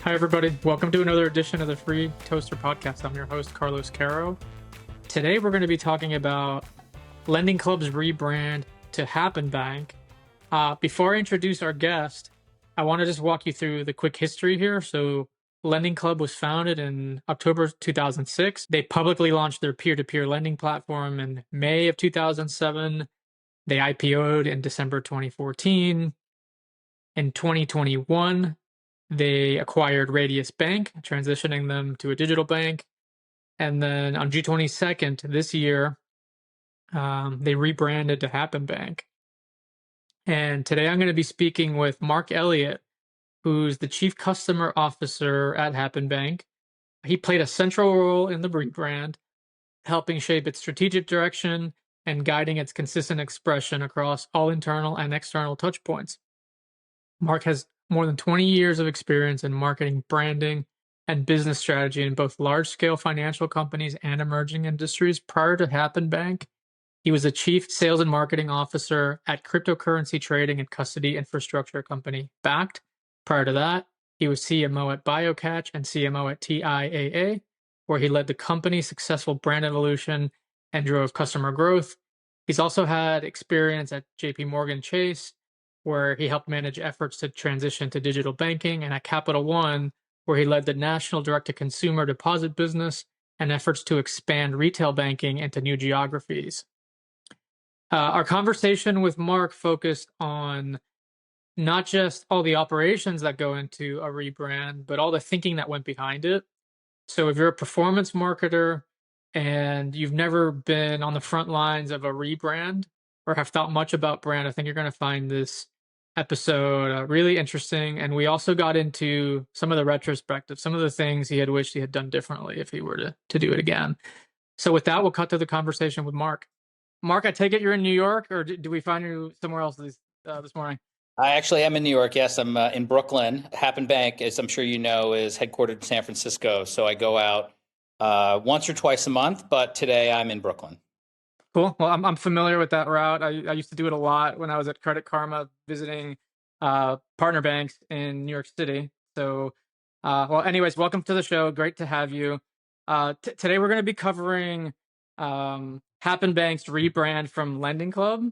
Hi, everybody. Welcome to another edition of the Free Toaster Podcast. I'm your host, Carlos Caro. Today, we're going to be talking about LendingClub's rebrand to Happen Bank. Before I introduce our guest, I want to just walk you through the quick history here. So, LendingClub was founded in October 2006. They publicly launched their peer-to-peer lending platform in May of 2007. They IPO'd in December 2014. In 2021, they acquired Radius Bank, transitioning them to a digital bank. And then on June 22nd this year, they rebranded to Happen Bank. And today I'm going to be speaking with Mark Elliot, who's the Chief Customer Officer at Happen Bank. He played a central role in the rebrand, helping shape its strategic direction and guiding its consistent expression across all internal and external touchpoints. Mark has more than 20 years of experience in marketing, branding, and business strategy in both large-scale financial companies and emerging industries. Prior to Happen Bank, he was the chief sales and marketing officer at cryptocurrency trading and custody infrastructure company Bakkt. Prior to that, he was CMO at BioCatch and CMO at TIAA, where he led the company's successful brand evolution and drove customer growth. He's also had experience at JP Morgan Chase, where he helped manage efforts to transition to digital banking, and at Capital One, where he led the national direct-to-consumer deposit business and efforts to expand retail banking into new geographies. Our conversation with Mark focused on not just all the operations that go into a rebrand, but all the thinking that went behind it. So if you're a performance marketer and you've never been on the front lines of a rebrand or have thought much about brand, I think you're going to find this episode really interesting. And we also got into some of the retrospective, some of the things he had wished he had done differently if he were to do it again. So with that, we'll cut to the conversation with Mark. Mark, I take it you're in New York, or do we find you somewhere else this morning? I actually am in New York. Yes, I'm in Brooklyn. Happen Bank, as I'm sure you know, is headquartered in San Francisco. So I go out once or twice a month, but today I'm in Brooklyn. Cool. Well, I'm familiar with that route. I used to do it a lot when I was at Credit Karma visiting partner banks in New York City. So, well, anyways, welcome to the show. Great to have you. Today we're going to be covering Happen Bank's rebrand from LendingClub.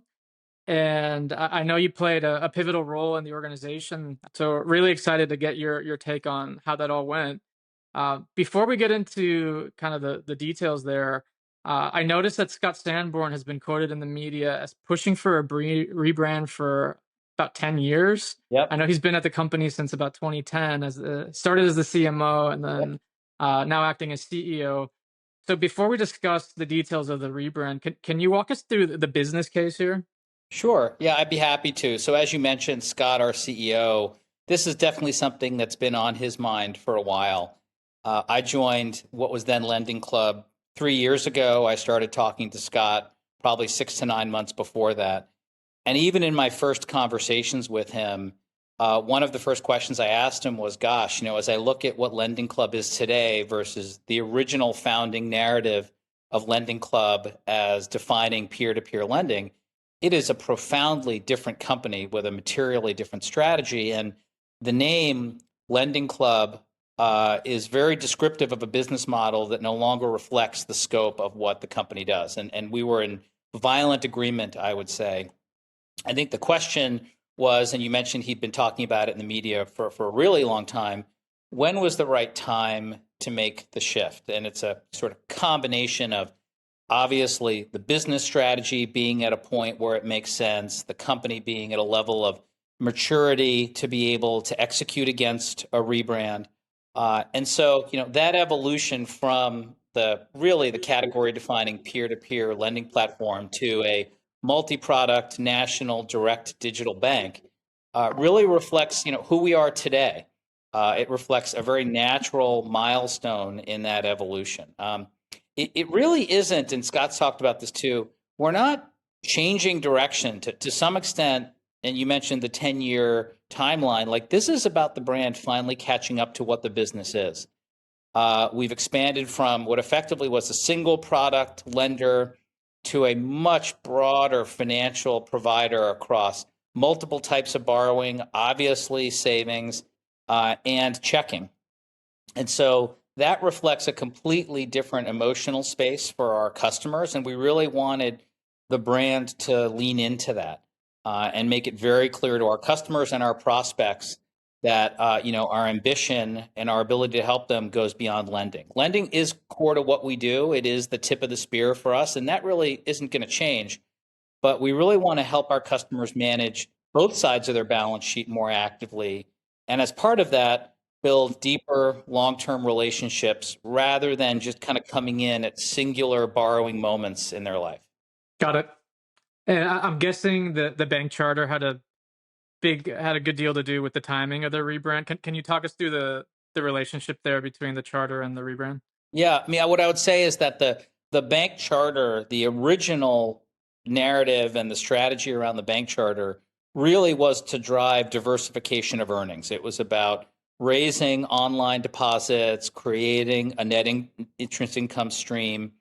And I know you played a pivotal role in the organization. So really excited to get your take on how that all went. Before we get into kind of the details there, I noticed that Scott Sanborn has been quoted in the media as pushing for a rebrand for about 10 years. Yep. I know he's been at the company since about 2010, started as the CMO and then now acting as CEO. So before we discuss the details of the rebrand, can you walk us through the business case here? Sure. Yeah, I'd be happy to. So as you mentioned, Scott, our CEO, this is definitely something that's been on his mind for a while. I joined what was then LendingClub 3 years ago. I started talking to Scott probably 6 to 9 months before that. And even in my first conversations with him, one of the first questions I asked him was, gosh, as I look at what LendingClub is today versus the original founding narrative of LendingClub as defining peer-to-peer lending, it is a profoundly different company with a materially different strategy. And the name LendingClub is very descriptive of a business model that no longer reflects the scope of what the company does. And we were in violent agreement, I would say. I think the question was, and you mentioned he'd been talking about it in the media for a really long time, when was the right time to make the shift? And it's a sort of combination of obviously the business strategy being at a point where it makes sense, the company being at a level of maturity to be able to execute against a rebrand. And so, that evolution from the category defining peer-to-peer lending platform to a multi-product national direct digital bank really reflects, who we are today. It reflects a very natural milestone in that evolution. It really isn't, and Scott's talked about this too, we're not changing direction to some extent, and you mentioned the 10-year timeline. Like, this is about the brand finally catching up to what the business is. We've expanded from what effectively was a single product lender to a much broader financial provider across multiple types of borrowing, obviously savings, and checking. And so that reflects a completely different emotional space for our customers. And we really wanted the brand to lean into that and make it very clear to our customers and our prospects that our ambition and our ability to help them goes beyond lending. Lending is core to what we do. It is the tip of the spear for us, and that really isn't going to change. But we really want to help our customers manage both sides of their balance sheet more actively. And as part of that, build deeper long-term relationships rather than just kind of coming in at singular borrowing moments in their life. Got it. And I'm guessing that the bank charter had a good deal to do with the timing of the rebrand. Can you talk us through the relationship there between the charter and the rebrand? Yeah, I mean, what I would say is that the bank charter, the original narrative and the strategy around the bank charter really was to drive diversification of earnings. It was about raising online deposits, creating a net interest income stream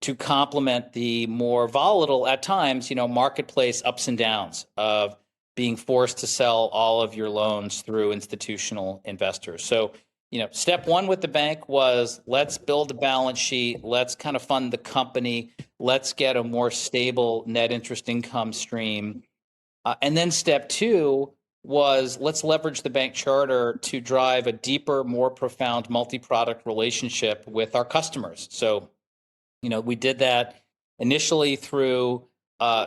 to complement the more volatile, at times, marketplace ups and downs of being forced to sell all of your loans through institutional investors. So, step one with the bank was let's build a balance sheet, let's kind of fund the company, let's get a more stable net interest income stream. And then step two was let's leverage the bank charter to drive a deeper, more profound multi-product relationship with our customers. So, we did that initially through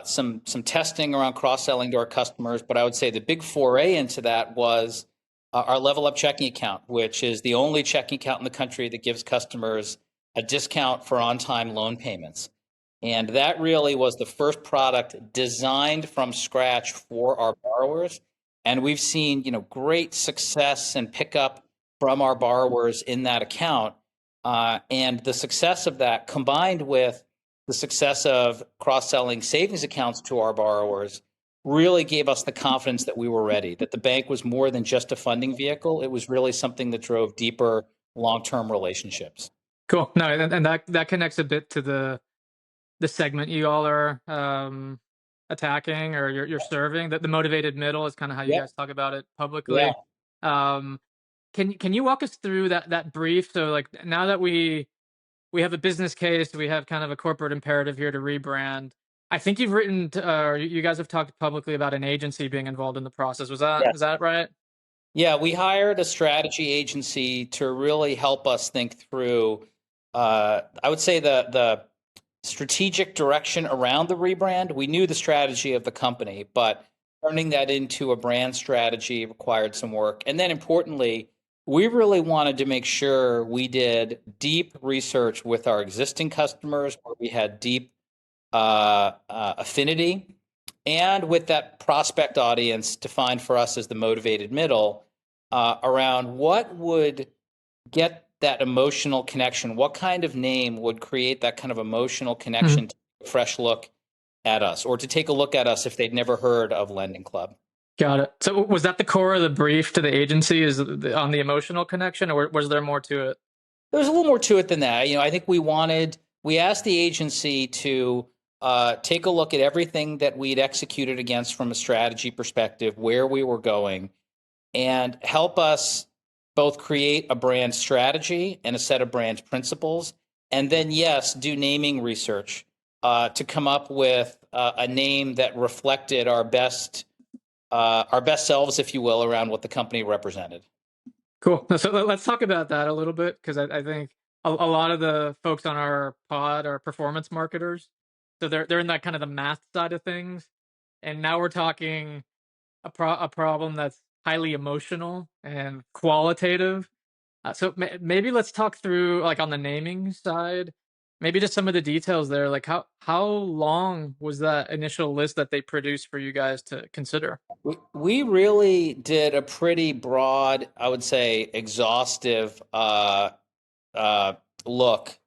some testing around cross-selling to our customers, but I would say the big foray into that was our Level Up checking account, which is the only checking account in the country that gives customers a discount for on-time loan payments. And that really was the first product designed from scratch for our borrowers. And we've seen, great success and pickup from our borrowers in that account. And the success of that, combined with the success of cross-selling savings accounts to our borrowers, really gave us the confidence that we were ready, that the bank was more than just a funding vehicle. It was really something that drove deeper long-term relationships. Cool. No, and that connects a bit to the segment you all are attacking or you're serving. That the motivated middle is kind of how you guys talk about it publicly. Um, can you walk us through that brief? So like now that we have a business case, we have kind of a corporate imperative here to rebrand. I think you've written, or you guys have talked publicly about an agency being involved in the process. Was that right? Yeah, we hired a strategy agency to really help us think through, I would say, the strategic direction around the rebrand. We knew the strategy of the company, but turning that into a brand strategy required some work. And then importantly, we really wanted to make sure we did deep research with our existing customers where we had deep affinity, and with that prospect audience defined for us as the motivated middle, around what would get that emotional connection, what kind of name would create that kind of emotional connection to take a fresh look at us, or to take a look at us if they'd never heard of LendingClub. Got it. So was that the core of the brief to the agency, is on the emotional connection, or was there more to it? There was a little more to it than that. I think we asked the agency to take a look at everything that we'd executed against from a strategy perspective, where we were going, and help us both create a brand strategy and a set of brand principles, and then, yes, do naming research to come up with a name that reflected our best selves, if you will, around what the company represented. Cool. So let's talk about that a little bit, because I think a lot of the folks on our pod are performance marketers. So they're in that kind of the math side of things. And now we're talking a problem that's highly emotional and qualitative. So maybe let's talk through, like, on the naming side, maybe just some of the details there. Like how long was that initial list that they produced for you guys to consider? We really did a pretty broad, I would say, exhaustive look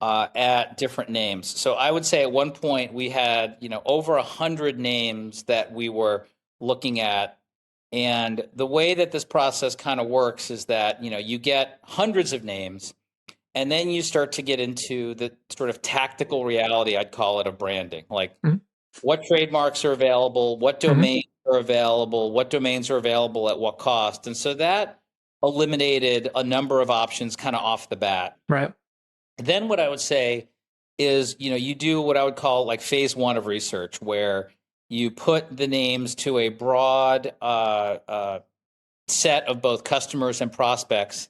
at different names. So I would say at one point we had, over 100 names that we were looking at. And the way that this process kind of works is that, you get hundreds of names, and then you start to get into the sort of tactical reality, I'd call it, of branding. Like, what trademarks are available, what domains are available, what domains are available at what cost. And so that eliminated a number of options kind of off the bat. Right. Then what I would say is, you do what I would call like phase one of research, where you put the names to a broad set of both customers and prospects,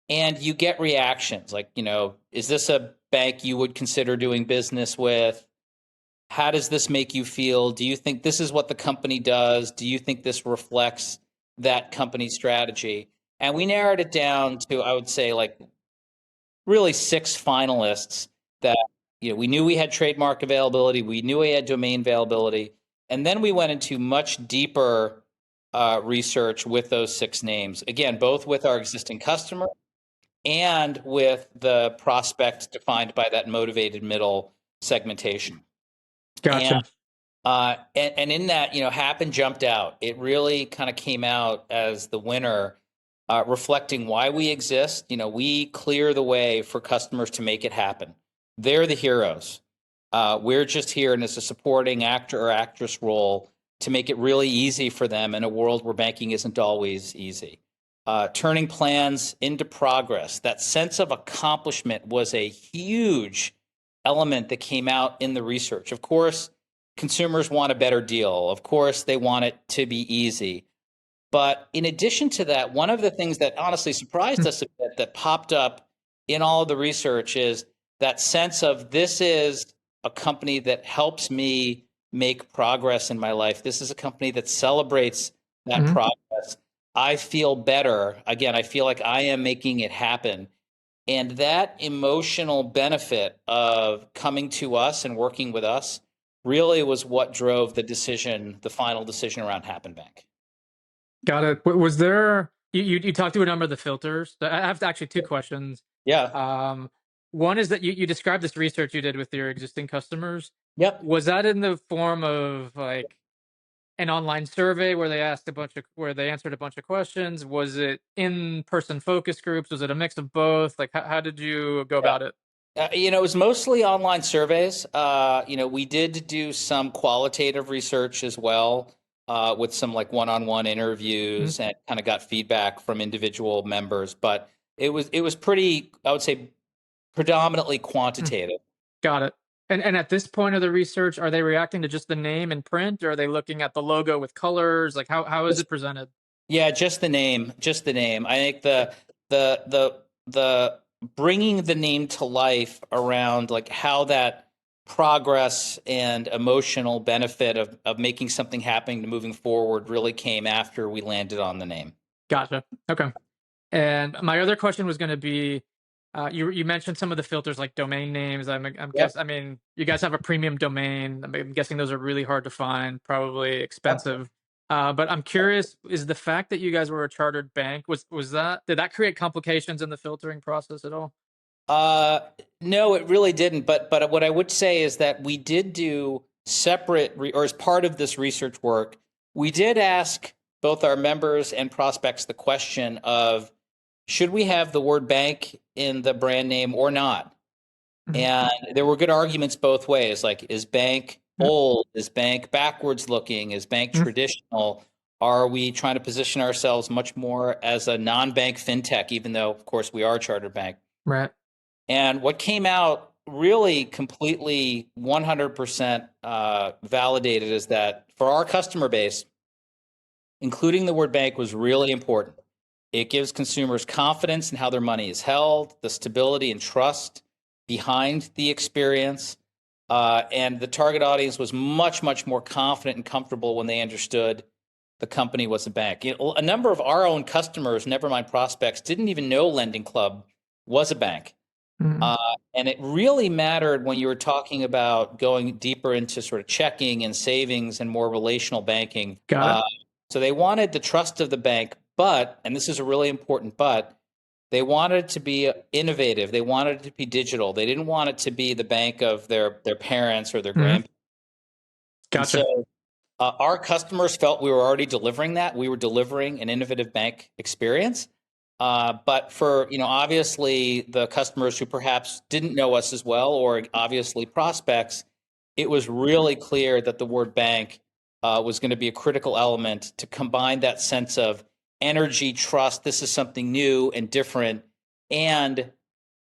and you get reactions like, is this a bank you would consider doing business with? How does this make you feel? Do you think this is what the company does? Do you think this reflects that company's strategy? And we narrowed it down to, I would say, like really 6 finalists that, we knew we had trademark availability. We knew we had domain availability. And then we went into much deeper research with those 6 names. Again, both with our existing customer and with the prospect defined by that motivated middle segmentation. Gotcha. And in that, Happen jumped out. It really kind of came out as the winner, reflecting why we exist. We clear the way for customers to make it happen. They're the heroes. We're just here in as a supporting actor or actress role to make it really easy for them in a world where banking isn't always easy. Turning plans into progress. That sense of accomplishment was a huge element that came out in the research. Of course, consumers want a better deal. Of course, they want it to be easy. But in addition to that, one of the things that honestly surprised us a bit that popped up in all of the research is that sense of, this is a company that helps me make progress in my life. This is a company that celebrates that progress. I feel better. Again, I feel like I am making it happen. And that emotional benefit of coming to us and working with us really was what drove the final decision around Happen Bank. Got it. Was there, you talked to a number of the filters. I have actually 2 questions. Yeah. One is that you described this research you did with your existing customers. Yep. Was that in the form of like an online survey where they answered a bunch of questions? Was it in-person focus groups? Was it a mix of both? Like, how did you go about it? It was mostly online surveys. We did do some qualitative research as well, with some like one-on-one interviews, and kind of got feedback from individual members. But it was pretty, I would say, predominantly quantitative. Got it. And at this point of the research, are they reacting to just the name and print, or are they looking at the logo with colors? Like, how is it presented? Yeah, just the name. I think the bringing the name to life around like how that progress and emotional benefit of making something happen to moving forward really came after we landed on the name. Gotcha. Okay. And my other question was going to be, you mentioned some of the filters like domain names. I mean, you guys have a premium domain. I'm guessing those are really hard to find, probably expensive. But I'm curious, is the fact that you guys were a chartered bank, did that create complications in the filtering process at all? No, it really didn't. But what I would say is that we did do separate, or as part of this research work, we did ask both our members and prospects the question of, should we have the word bank in the brand name or not? And there were good arguments both ways. Like, is bank old? Is bank backwards looking? Is bank traditional? Are we trying to position ourselves much more as a non-bank fintech, even though, of course, we are a chartered bank? Right. And what came out really completely 100% validated is that for our customer base, including the word bank was really important. It gives consumers confidence in how their money is held, the stability and trust behind the experience. And the target audience was much, much more confident and comfortable when they understood the company was a bank. A number of our own customers, never mind prospects, didn't even know LendingClub was a bank. And it really mattered when you were talking about going deeper into sort of checking and savings and more relational banking. Got it. So they wanted the trust of the bank, but, and this is a really important but, they wanted it to be innovative. They wanted it to be digital. They didn't want it to be the bank of their parents or their grandparents. Gotcha. So our customers felt we were already delivering that. We were delivering an innovative bank experience. But for, obviously the customers who perhaps didn't know us as well, or obviously prospects, it was really clear that the word bank was going to be a critical element to combine that sense of energy, trust. This is something new and different, and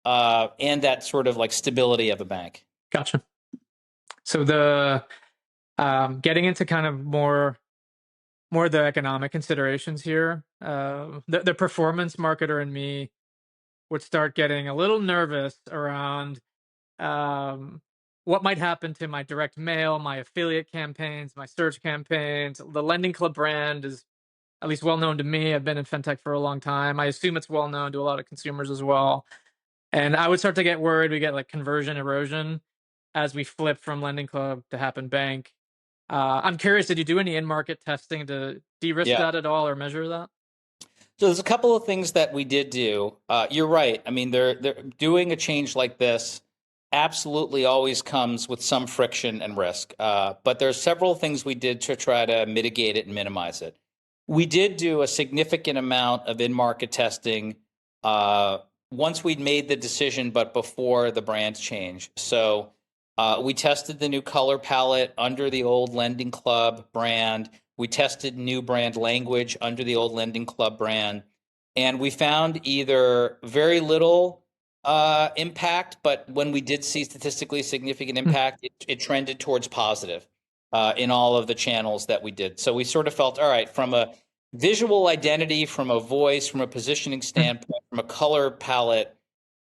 that sort of like stability of a bank. Gotcha. So the getting into kind of more the economic considerations here, the performance marketer in me would start getting a little nervous around what might happen to my direct mail, my affiliate campaigns, my search campaigns. The LendingClub brand is at least well known to me. I've been in fintech for a long time. I assume it's well known to a lot of consumers as well. And I would start to get worried we get like conversion erosion as we flip from LendingClub to Happen Bank. I'm curious, did you do any in-market testing to de-risk that at all or measure that? So there's a couple of things that we did do. You're right. I mean, they're doing a change like this absolutely always comes with some friction and risk. But there's several things we did to try to mitigate it and minimize it. We did do a significant amount of in-market testing once we'd made the decision, but before the brand change. So we tested the new color palette under the old LendingClub brand. We tested new brand language under the old LendingClub brand. And we found either very little impact, but when we did see statistically significant impact, it trended towards positive in all of the channels that we did. So we sort of felt, all right, from a visual identity, from a voice, from a positioning standpoint, from a color palette,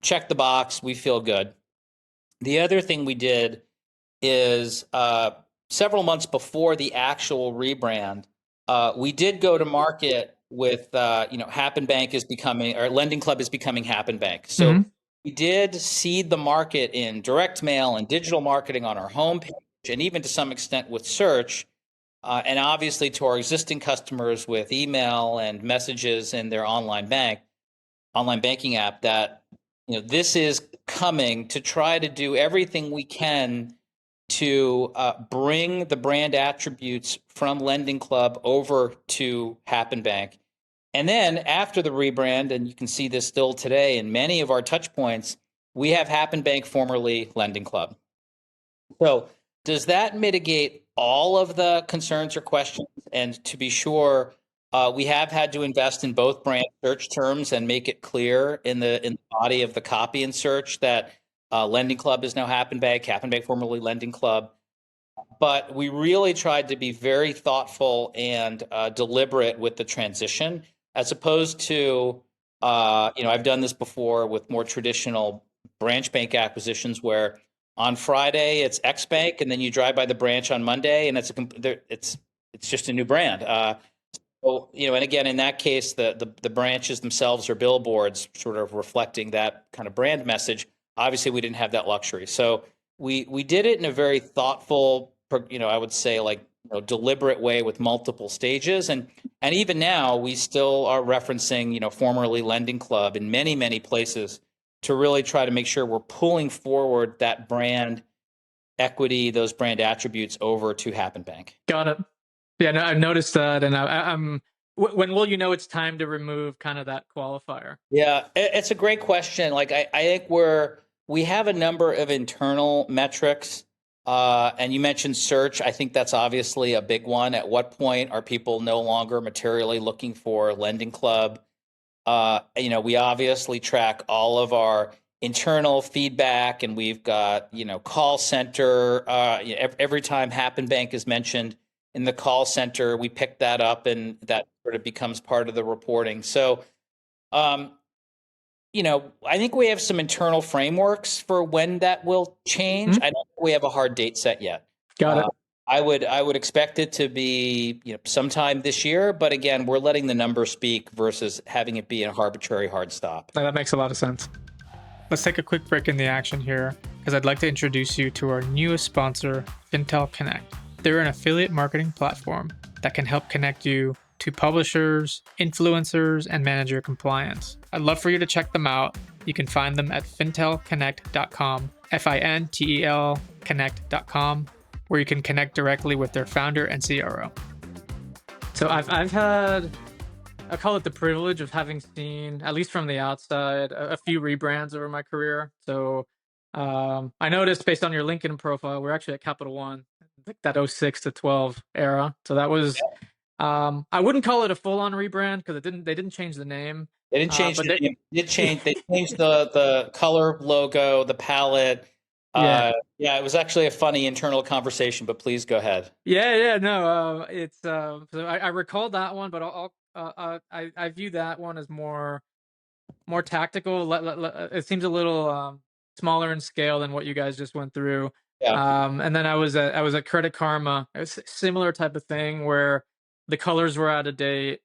check the box, we feel good. The other thing we did is several months before the actual rebrand, we did go to market with, Happen Bank is becoming, or LendingClub is becoming Happen Bank. So we did seed the market in direct mail and digital marketing on our homepage, and even to some extent with search, and obviously to our existing customers with email and messages in their online banking app, that this is coming to try to do everything we can to bring the brand attributes from LendingClub over to Happen Bank. And then after the rebrand, and you can see this still today in many of our touch points, we have Happen Bank, formerly LendingClub. So does that mitigate all of the concerns or questions? And to be sure, we have had to invest in both brand search terms and make it clear in the body of the copy and search that LendingClub is now Happen Bank formerly LendingClub. But we really tried to be very thoughtful and deliberate with the transition, as opposed to, I've done this before with more traditional branch bank acquisitions where on Friday it's X Bank, and then you drive by the branch on Monday, and it's just a new brand. So, and again, in that case, the branches themselves are billboards, sort of reflecting that kind of brand message. Obviously, we didn't have that luxury, so we did it in a very thoughtful, I would say, deliberate way with multiple stages, and even now we still are referencing, formerly LendingClub in many places to really try to make sure we're pulling forward that brand equity, those brand attributes over to Happen Bank. Got it. Yeah, no, I've noticed that, and I'm. When will you know it's time to remove kind of that qualifier? Yeah, it's a great question. I think we have a number of internal metrics, and you mentioned search. I think that's obviously a big one. At what point are people no longer materially looking for LendingClub? We obviously track all of our internal feedback, and we've got, call center. Every time Happen Bank is mentioned in the call center, we pick that up, and that sort of becomes part of the reporting. So, I think we have some internal frameworks for when that will change. I don't think we have a hard date set yet. Got it. I would expect it to be sometime this year, but again, we're letting the numbers speak versus having it be an arbitrary hard stop. That makes a lot of sense. Let's take a quick break in the action here, because I'd like to introduce you to our newest sponsor, Fintel Connect. They're an affiliate marketing platform that can help connect you to publishers, influencers, and manage your compliance. I'd love for you to check them out. You can find them at fintelconnect.com, FINTEL connect.com, where you can connect directly with their founder and CRO. So I've had, I call it the privilege of having seen, at least from the outside, a few rebrands over my career. So I noticed based on your LinkedIn profile, we're actually at Capital One, like that 06 to 12 era. So that was I wouldn't call it a full-on rebrand because they didn't change the name. They didn't change But the name. They changed the color logo, the palette. yeah, Yeah, it was actually a funny internal conversation, but please go ahead. yeah, no, it's so I recall that one, but I view that one as more tactical. It seems a little smaller in scale than what you guys just went through. Yeah. And then I was at Credit Karma. It was a similar type of thing where the colors were out of date.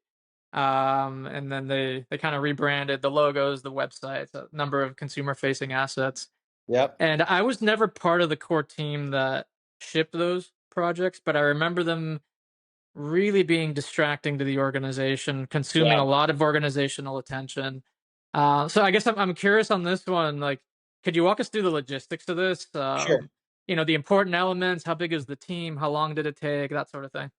And then they kind of rebranded the logos, the websites, a number of consumer facing assets. Yep. And I was never part of the core team that shipped those projects, but I remember them really being distracting to the organization, consuming Yeah. a lot of organizational attention. So I guess I'm curious on this one. Like, could you walk us through the logistics of this? Sure. The important elements. How big is the team? How long did it take? That sort of thing.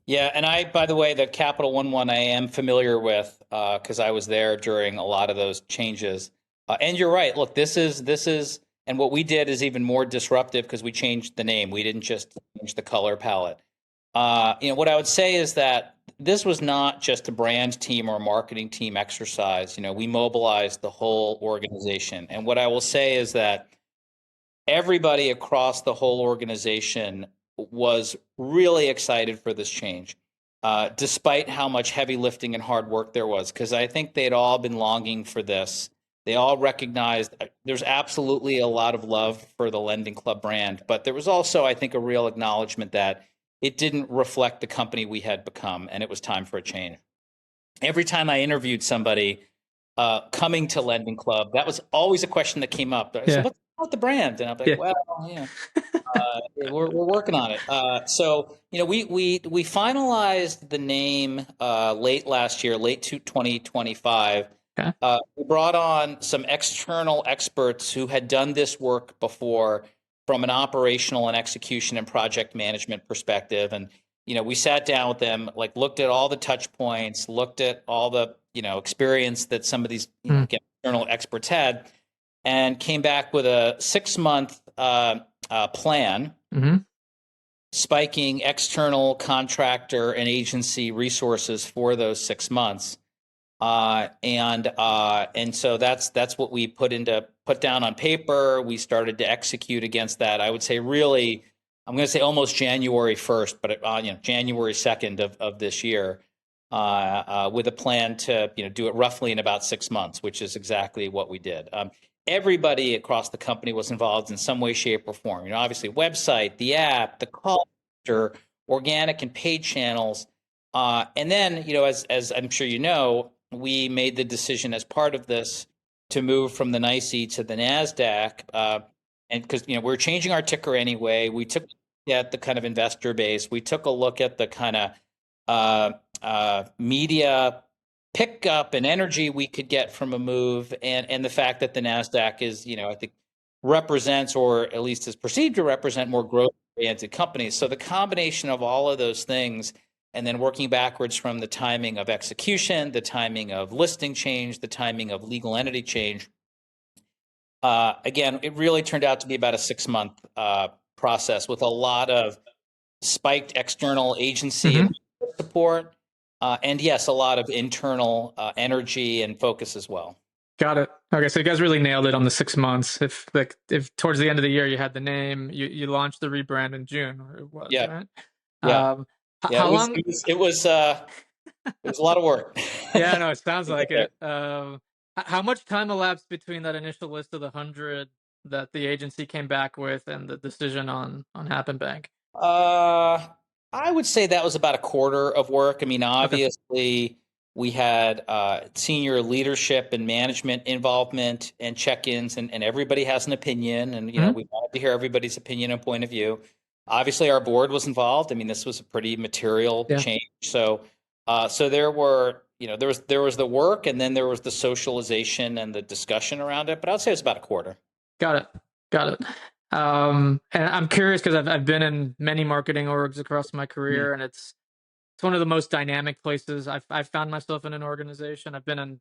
Yeah, and by the way, the Capital One I am familiar with because I was there during a lot of those changes. And you're right. Look, this is, and what we did is even more disruptive because we changed the name. We didn't just change the color palette. What I would say is that this was not just a brand team or a marketing team exercise. We mobilized the whole organization. And what I will say is that everybody across the whole organization was really excited for this change, despite how much heavy lifting and hard work there was, because I think they'd all been longing for this. They all recognized there's absolutely a lot of love for the LendingClub brand, but there was also, I think, a real acknowledgement that it didn't reflect the company we had become, and it was time for a change. Every time I interviewed somebody coming to LendingClub, that was always a question that came up. I said, "What's about the brand?" And I'm like, Yeah. "Well, we're working on it." So we finalized the name late last year, late 2025. Okay. We brought on some external experts who had done this work before from an operational and execution and project management perspective. And we sat down with them, like looked at all the touch points, looked at all the experience that some of these external experts had, and came back with a 6-month plan, spiking external contractor and agency resources for those 6 months. And so that's what we put down on paper. We started to execute against that. I would say really, I'm going to say almost January 1st, but January 2nd of this year, with a plan to do it roughly in about 6 months, which is exactly what we did. Everybody across the company was involved in some way, shape, or form. Obviously, website, the app, the call center, organic and paid channels, and then as I'm sure we made the decision as part of this to move from the NYSE to the Nasdaq, and because we're changing our ticker anyway. We took a look at the kind of investor base. We took a look at the kind of media pickup and energy we could get from a move, and the fact that the Nasdaq is, I think, represents, or at least is perceived to represent, more growth-oriented companies. So the combination of all of those things, and then working backwards from the timing of execution, the timing of listing change, the timing of legal entity change. Again, it really turned out to be about a 6-month process with a lot of spiked external agency and support. And yes, a lot of internal energy and focus as well. Got it. Okay, so you guys really nailed it on the 6 months. If towards the end of the year you had the name, you launched the rebrand in June, or it was, right? Yeah. How long? It was a lot of work. Yeah, no, it sounds like it. How much time elapsed between that initial list of the 100 that the agency came back with and the decision on Happen Bank? I would say that was about a quarter of work. I mean, obviously, we had senior leadership and management involvement and check-ins, and everybody has an opinion, and we wanted to hear everybody's opinion and point of view. Obviously, our board was involved. I mean, this was a pretty material change. So there were, there was the work, and then there was the socialization and the discussion around it. But I'd say it was about a quarter. Got it. And I'm curious because I've been in many marketing orgs across my career, and it's one of the most dynamic places I've found myself in an organization. I've been in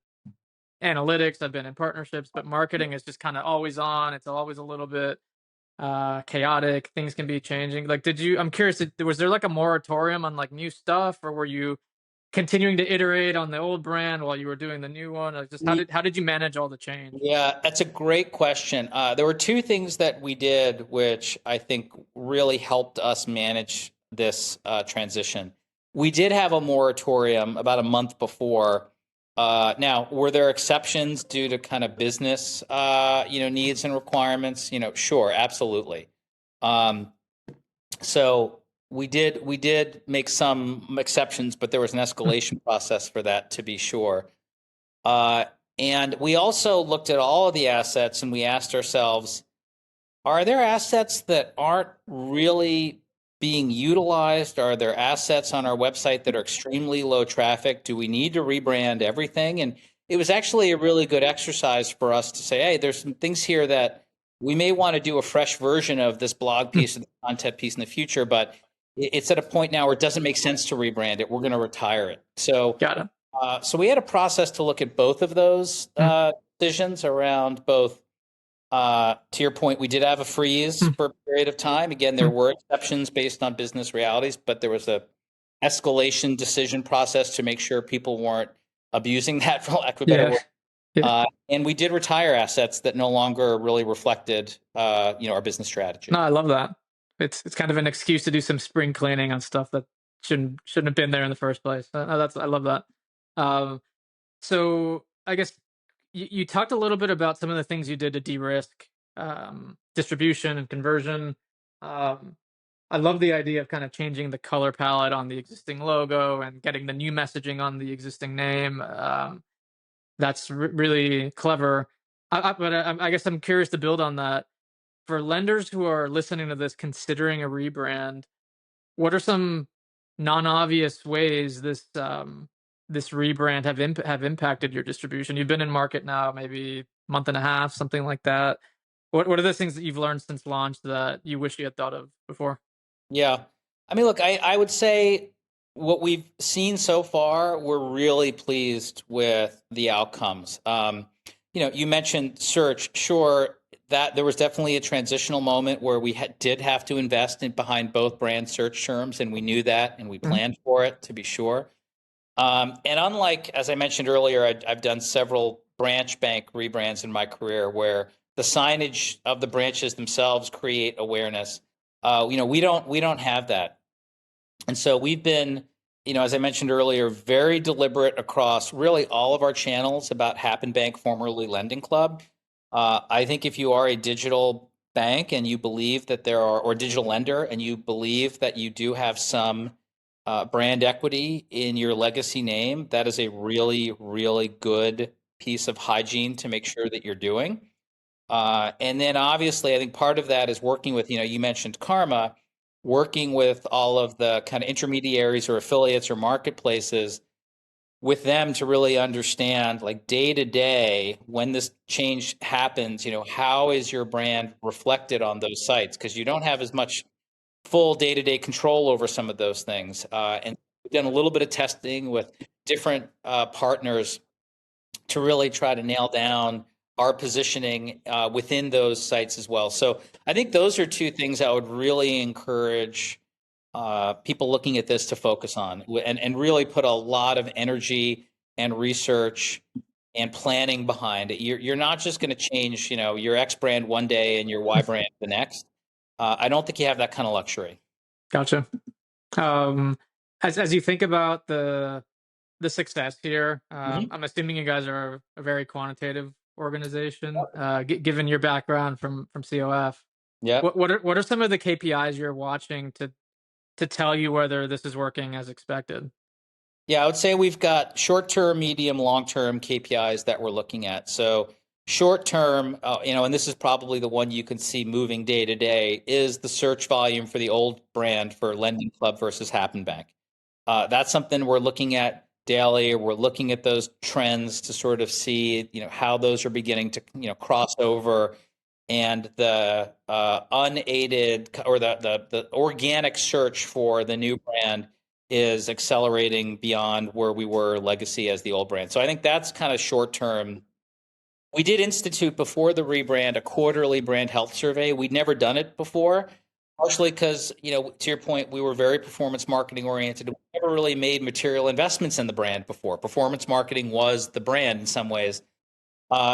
analytics, I've been in partnerships, but marketing is just kind of always on. It's always a little bit chaotic. Things can be changing. Like, I'm curious, was there like a moratorium on like new stuff, or were you continuing to iterate on the old brand while you were doing the new one? Like, just how did you manage all the change? Yeah, that's a great question. There were two things that we did, which I think really helped us manage this transition. We did have a moratorium about a month before. Now, were there exceptions due to kind of business, needs and requirements? Sure, absolutely. Um, so we did make some exceptions, but there was an escalation process for that, to be sure. Uh, and we also looked at all of the assets and we asked ourselves, are there assets that aren't really being utilized? Are there assets on our website that are extremely low traffic? Do we need to rebrand everything? And it was actually a really good exercise for us to say, hey, there's some things here that we may want to do a fresh version of this blog piece or the content piece in the future, but it's at a point now where it doesn't make sense to rebrand it. We're going to retire it. So Got it. so we had a process to look at both of those decisions around both. To your point, we did have a freeze for a period of time. Again, there were exceptions based on business realities, but there was a escalation decision process to make sure people weren't abusing that, for lack of a better word. Yeah. And we did retire assets that no longer really reflected, our business strategy. No, I love that. It's kind of an excuse to do some spring cleaning on stuff that shouldn't have been there in the first place. I love that. Um, so I guess you talked a little bit about some of the things you did to de-risk distribution and conversion. Um, I love the idea of kind of changing the color palette on the existing logo and getting the new messaging on the existing name. That's really clever. I guess I'm curious to build on that. For lenders who are listening to this, considering a rebrand, what are some non-obvious ways this rebrand have impacted your distribution? You've been in market now maybe month and a half, something like that. What are the things that you've learned since launch that you wish you had thought of before? Yeah. I mean, look, I would say what we've seen so far, we're really pleased with the outcomes. You mentioned search. Sure, that there was definitely a transitional moment where we did have to invest behind both brand search terms, and we knew that, and we planned for it, to be sure. And unlike, as I mentioned earlier, I've done several branch bank rebrands in my career where the signage of the branches themselves create awareness. We don't have that. And so we've been, as I mentioned earlier, very deliberate across really all of our channels about Happen Bank, formerly LendingClub. I think if you are a digital bank and you believe that or digital lender, and you believe that you do have some brand equity in your legacy name, that is a really, really good piece of hygiene to make sure that you're doing. And then obviously, I think part of that is working with, you mentioned Karma, working with all of the kind of intermediaries or affiliates or marketplaces with them to really understand, like, day to day, when this change happens, how is your brand reflected on those sites? Because you don't have as much full day-to-day control over some of those things. And we've done a little bit of testing with different partners to really try to nail down our positioning within those sites as well. So I think those are two things I would really encourage people looking at this to focus on, and really put a lot of energy and research and planning behind it. You're not just going to change, your X brand one day and your Y brand the next. I don't think you have that kind of luxury. Gotcha. As you think about the success here, I'm assuming you guys are a very quantitative organization, given your background from COF. Yeah. What are some of the KPIs you're watching to tell you whether this is working as expected? Yeah, I would say we've got short-term, medium, long-term KPIs that we're looking at. So short-term, and this is probably the one you can see moving day to day, is the search volume for the old brand for LendingClub versus Happen Bank. That's something we're looking at daily. We're looking at those trends to sort of see, how those are beginning to, cross over, and the unaided or the organic search for the new brand is accelerating beyond where we were legacy as the old brand. So I think that's kind of short term we did institute before the rebrand a quarterly brand health survey. We'd never done it before, partially because, to your point, we were very performance marketing oriented. We never really made material investments in the brand before. Performance marketing was the brand in some ways.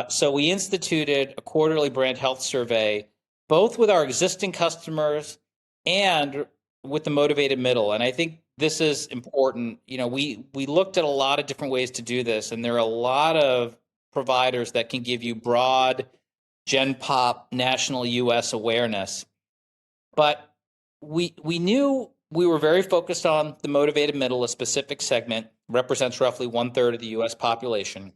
So we instituted a quarterly brand health survey, both with our existing customers and with the motivated middle. And I think this is important. We looked at a lot of different ways to do this, and there are a lot of providers that can give you broad Gen Pop national US awareness. But we knew we were very focused on the motivated middle. A specific segment represents roughly 1/3 of the US population.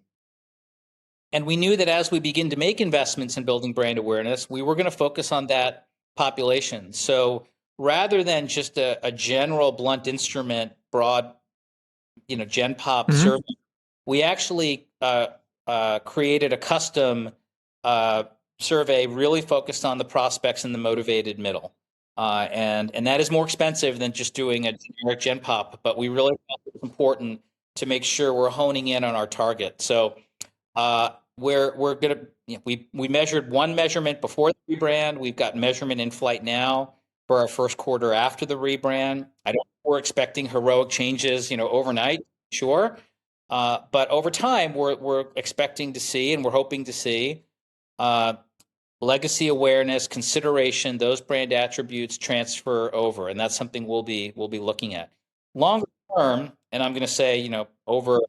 And we knew that as we begin to make investments in building brand awareness, we were going to focus on that population. So rather than just a general blunt instrument, broad, Gen Pop survey, we actually created a custom survey really focused on the prospects in the motivated middle. And that is more expensive than just doing a generic Gen Pop, but we really felt it was important to make sure we're honing in on our target. So we're gonna we measured one measurement before the rebrand. We've got measurement in flight now for our first quarter after the rebrand. We're expecting heroic changes, overnight, sure, but over time we're expecting to see, and we're hoping to see, legacy awareness, consideration, those brand attributes transfer over, and that's something we'll be looking at. Longer term, and I'm going to say, over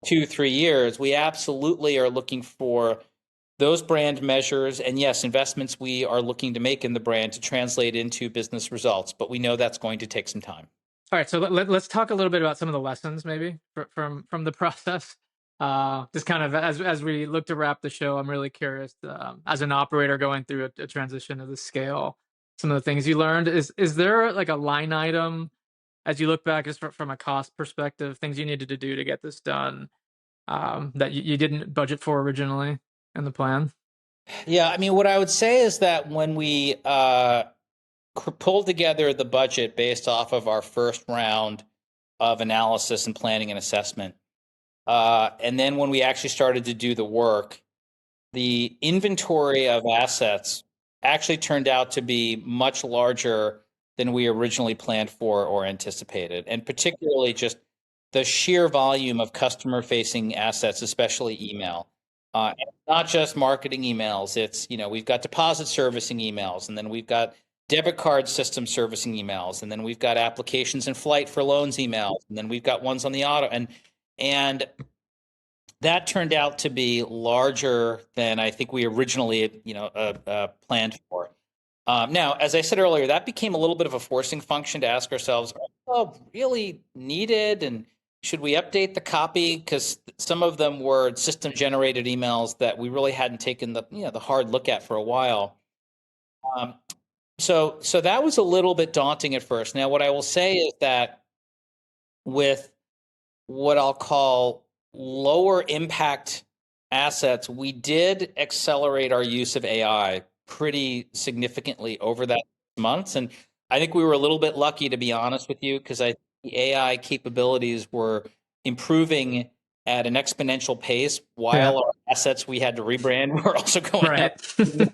2-3 years, we absolutely are looking for those brand measures, and yes, investments we are looking to make in the brand to translate into business results. But we know that's going to take some time. All right, so let's talk a little bit about some of the lessons, maybe from the process. Just kind of as we look to wrap the show, I'm really curious, as an operator going through a transition of the scale, some of the things you learned. Is there like a line item as you look back, just from a cost perspective, things you needed to do to get this done, that you didn't budget for originally in the plan? Yeah, I mean, what I would say is that when we pulled together the budget based off of our first round of analysis and planning and assessment, and then when we actually started to do the work, the inventory of assets actually turned out to be much larger than we originally planned for or anticipated. And particularly just the sheer volume of customer-facing assets, especially email. And not just marketing emails. It's, we've got deposit servicing emails, and then we've got debit card system servicing emails, and then we've got applications in flight for loans emails, and then we've got ones on the auto. And that turned out to be larger than I think we originally, planned for. Now, as I said earlier, that became a little bit of a forcing function to ask ourselves, "Oh, really needed? And should we update the copy?" Because some of them were system-generated emails that we really hadn't taken the hard look at for a while. So that was a little bit daunting at first. Now, what I will say is that with what I'll call lower impact assets, we did accelerate our use of AI pretty significantly over that months. And I think we were a little bit lucky, to be honest with you, because the AI capabilities were improving at an exponential pace while our assets we had to rebrand were also going up. So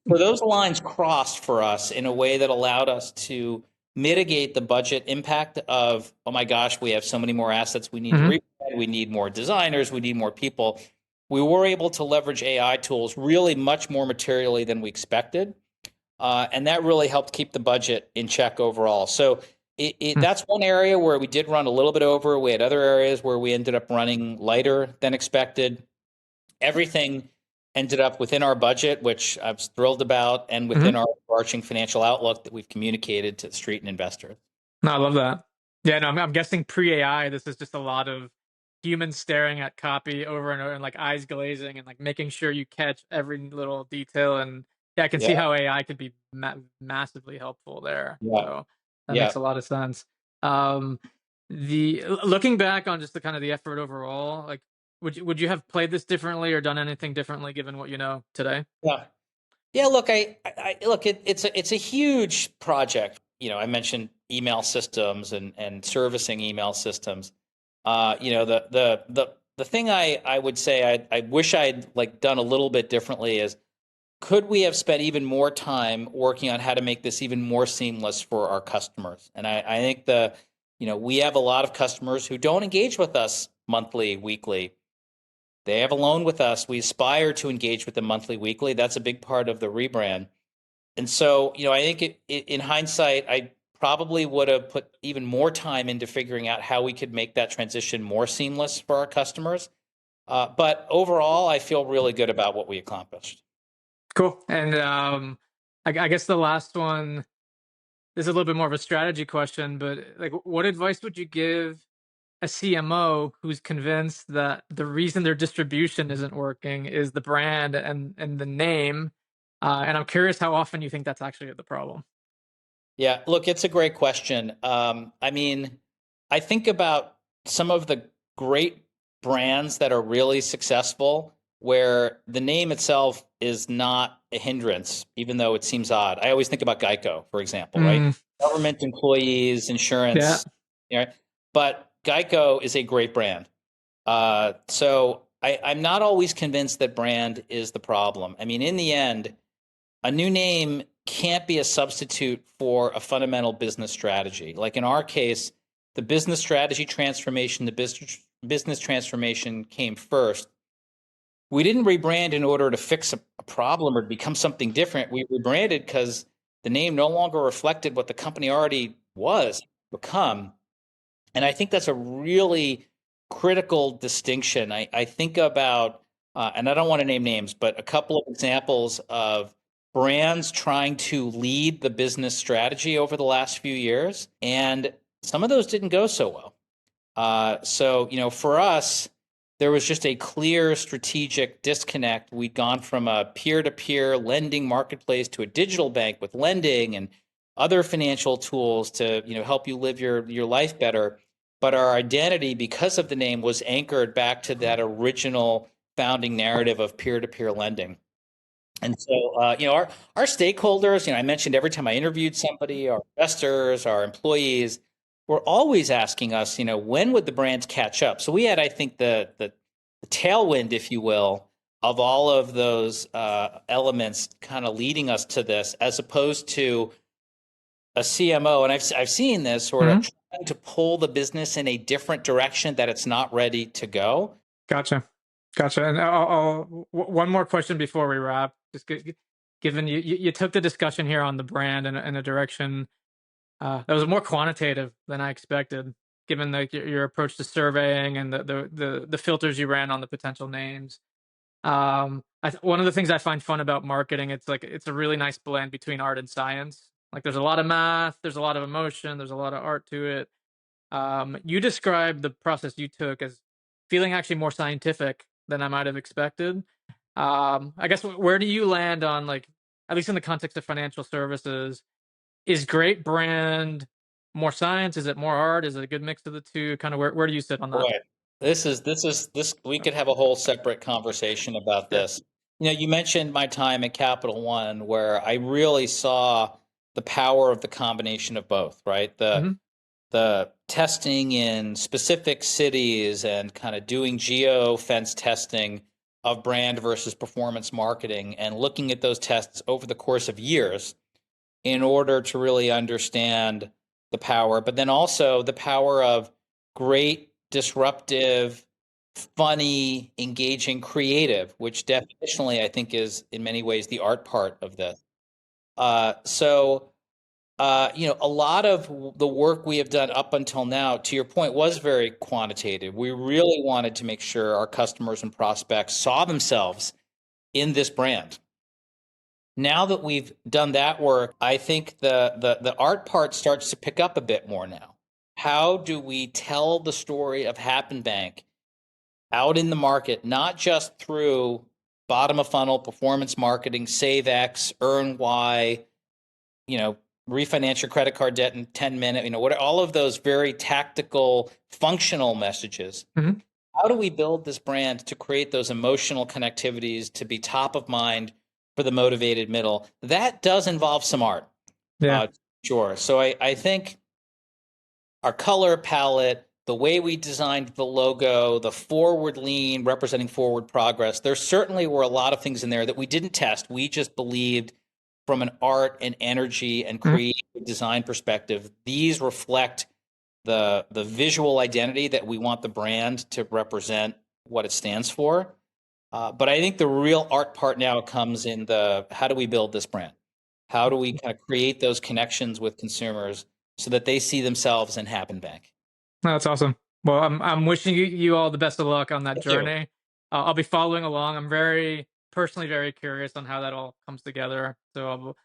those lines crossed for us in a way that allowed us to mitigate the budget impact of, oh my gosh, we have so many more assets we need to rebrand, we need more designers, we need more people. We were able to leverage AI tools really much more materially than we expected. And that really helped keep the budget in check overall. So that's one area where we did run a little bit over. We had other areas where we ended up running lighter than expected. Everything ended up within our budget, which I was thrilled about, and within our overarching financial outlook that we've communicated to the street and investors. No, I love that. Yeah, no, I'm guessing pre-AI, this is just a lot of humans staring at copy over and over, and like eyes glazing, and like making sure you catch every little detail. And yeah, I can see how AI could be massively helpful there. So that makes a lot of sense. Looking back on just the kind of the effort overall, like, would you have played this differently or done anything differently given what you know today? Yeah. Look, it's a huge project. I mentioned email systems and servicing email systems. The the thing I would say I wish I'd like done a little bit differently is, could we have spent even more time working on how to make this even more seamless for our customers? And I think we have a lot of customers who don't engage with us monthly, weekly. They have a loan with us. We aspire to engage with them monthly, weekly. That's a big part of the rebrand. And so, I think in hindsight, I probably would have put even more time into figuring out how we could make that transition more seamless for our customers. But overall, I feel really good about what we accomplished. Cool. And I guess the last one is a little bit more of a strategy question, but like, what advice would you give a CMO who's convinced that the reason their distribution isn't working is the brand and the name? And I'm curious how often you think that's actually the problem. Yeah, look, it's a great question. I mean, I think about some of the great brands that are really successful where the name itself is not a hindrance, even though it seems odd. I always think about Geico, for example, right? Government employees, Yeah. insurance, but Geico is a great brand. So I'm not always convinced that brand is the problem. I mean, in the end, a new name can't be a substitute for a fundamental business strategy. Like in our case, the business strategy transformation, the business transformation came first. We didn't rebrand in order to fix a problem or become something different. We rebranded because the name no longer reflected what the company already was become. And I think that's a really critical distinction. I think about, and I don't want to name names, but a couple of examples of brands trying to lead the business strategy over the last few years, and some of those didn't go so well. So, for us, there was just a clear strategic disconnect. We'd gone from a peer-to-peer lending marketplace to a digital bank with lending and other financial tools to, help you live your life better. But our identity, because of the name, was anchored back to that original founding narrative of peer-to-peer lending. And so, our stakeholders, I mentioned every time I interviewed somebody, our investors, our employees, were always asking us, when would the brands catch up? So we had, I think, the tailwind, if you will, of all of those elements kind of leading us to this, as opposed to a CMO, and I've seen this sort of trying to pull the business in a different direction that it's not ready to go. Gotcha. And one more question before we wrap. Just given you took the discussion here on the brand in a direction that was more quantitative than I expected, given your approach to surveying and the filters you ran on the potential names. One of the things I find fun about marketing, it's a really nice blend between art and science. Like there's a lot of math, there's a lot of emotion, there's a lot of art to it. You described the process you took as feeling actually more scientific than I might have expected. I guess where do you land on, like, at least in the context of financial services, is great brand more science? Is it more art? Is it a good mix of the two? Kind of where do you sit on that? Boy, this we could have a whole separate conversation about this. You mentioned my time at Capital One, where I really saw the power of the combination of both, right? The testing in specific cities and kind of doing geo fence testing of brand versus performance marketing, and looking at those tests over the course of years in order to really understand the power, but then also the power of great, disruptive, funny, engaging, creative, which definitionally I think is in many ways the art part of this. A lot of the work we have done up until now, to your point, was very quantitative. We really wanted to make sure our customers and prospects saw themselves in this brand. Now that we've done that work, I think the art part starts to pick up a bit more now. How do we tell the story of Happen Bank out in the market, not just through bottom of funnel performance marketing, save X, earn Y, refinance your credit card debt in 10 minutes, what are all of those very tactical, functional messages? How do we build this brand to create those emotional connectivities, to be top of mind for the motivated middle? That does involve some art. Yeah. Sure. So I think our color palette, the way we designed the logo, the forward lean representing forward progress. There certainly were a lot of things in there that we didn't test. We just believed from an art and energy and creative design perspective, these reflect the visual identity that we want the brand to represent what it stands for. But I think the real art part now comes in the how do we build this brand? How do we kind of create those connections with consumers so that they see themselves in Happen Bank? No, that's awesome. Well, I'm wishing you all the best of luck on that Thank you. journey. I'll be following along. I'm very personally very curious on how that all comes together. So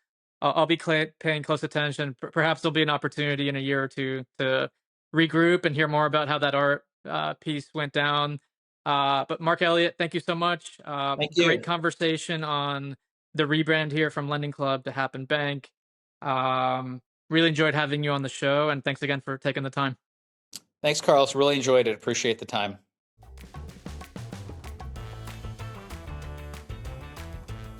I'll be paying close attention. Perhaps there'll be an opportunity in a year or two to regroup and hear more about how that art piece went down. But Mark Elliott, thank you so much. Thank Great you. conversation on the rebrand here from Lending Club to Happen Bank. Really enjoyed having you on the show, and thanks again for taking the time. Thanks, Carlos. Really enjoyed it. Appreciate the time.